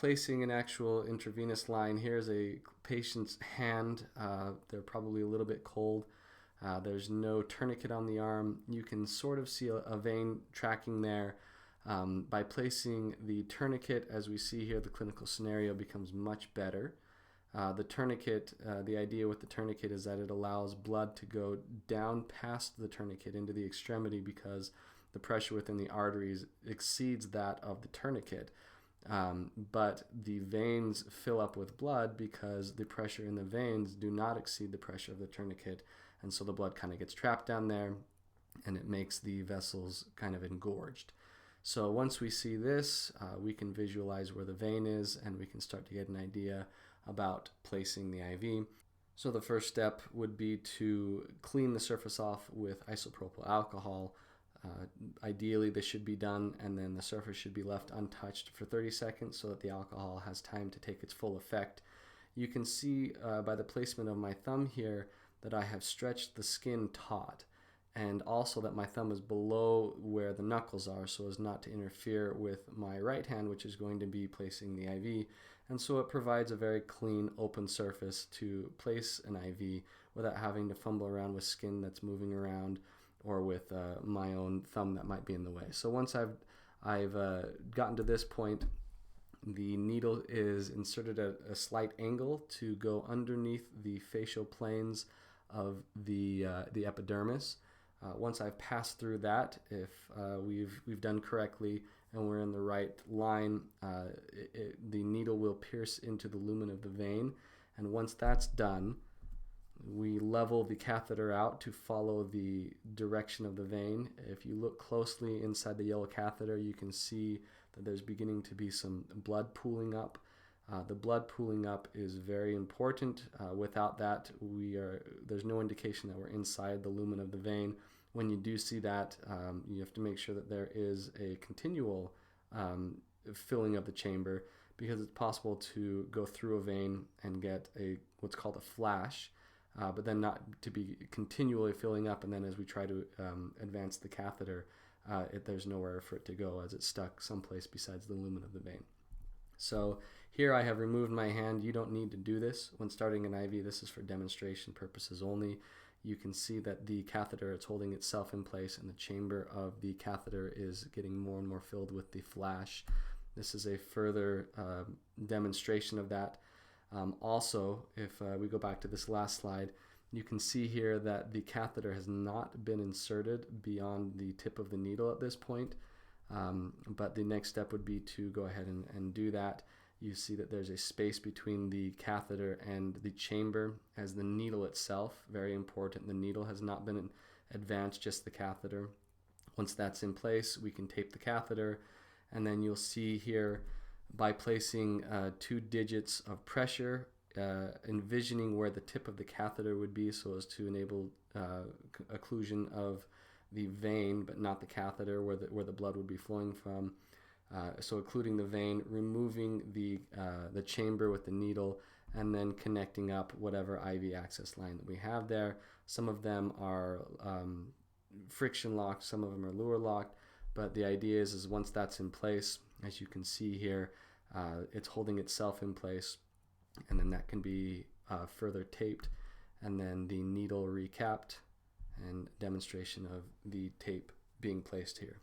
placing an actual intravenous line. Here's a patient's hand. They're probably a little bit cold. There's no tourniquet on the arm. You can sort of see a vein tracking there. By placing the tourniquet, as we see here, the clinical scenario becomes much better. The tourniquet, the idea with the tourniquet is that it allows blood to go down past the tourniquet into the extremity because the pressure within the arteries exceeds that of the tourniquet. But the veins fill up with blood because the pressure in the veins do not exceed the pressure of the tourniquet, and so the blood kind of gets trapped down there and it makes the vessels kind of engorged. So once we see this, we can visualize where the vein is and we can start to get an idea about placing the IV. So the first step would be to clean the surface off with isopropyl alcohol. Ideally this should be done and then the surface should be left untouched for 30 seconds so that the alcohol has time to take its full effect. You can see by the placement of my thumb here that I have stretched the skin taut, and also that my thumb is below where the knuckles are so as not to interfere with my right hand, which is going to be placing the IV, and so it provides a very clean open surface to place an IV without having to fumble around with skin that's moving around or with my own thumb that might be in the way. So once I've gotten to this point, the needle is inserted at a slight angle to go underneath the facial planes of the epidermis. Once I've passed through that, if we've done correctly and we're in the right line, the needle will pierce into the lumen of the vein, and once that's done, we level the catheter out to follow the direction of the vein. If you look closely inside the yellow catheter, you can see that there's beginning to be some blood pooling up. The blood pooling up is very important. Without that, there's no indication that we're inside the lumen of the vein. When you do see that, you have to make sure that there is a continual filling of the chamber, because it's possible to go through a vein and get what's called a flash, but then not to be continually filling up, and then as we try to advance the catheter, there's nowhere for it to go as it's stuck someplace besides the lumen of the vein. So here I have removed my hand. You don't need to do this when starting an IV. This is for demonstration purposes only. You can see that the catheter, it's holding itself in place, and the chamber of the catheter is getting more and more filled with the flash. This is a further demonstration of that. Also, if we go back to this last slide, you can see here that the catheter has not been inserted beyond the tip of the needle at this point, but the next step would be to go ahead and do that. You see that there's a space between the catheter and the chamber as the needle itself. Very important. The needle has not been advanced, just the catheter. Once that's in place, we can tape the catheter, and then you'll see here by placing 2 digits of pressure, envisioning where the tip of the catheter would be so as to enable occlusion of the vein but not the catheter where the blood would be flowing from. So occluding the vein, removing the chamber with the needle, and then connecting up whatever IV access line that we have there. Some of them are friction locked, some of them are Luer locked, but the idea is once that's in place, as you can see here, it's holding itself in place, and then that can be further taped, and then the needle recapped, and demonstration of the tape being placed here.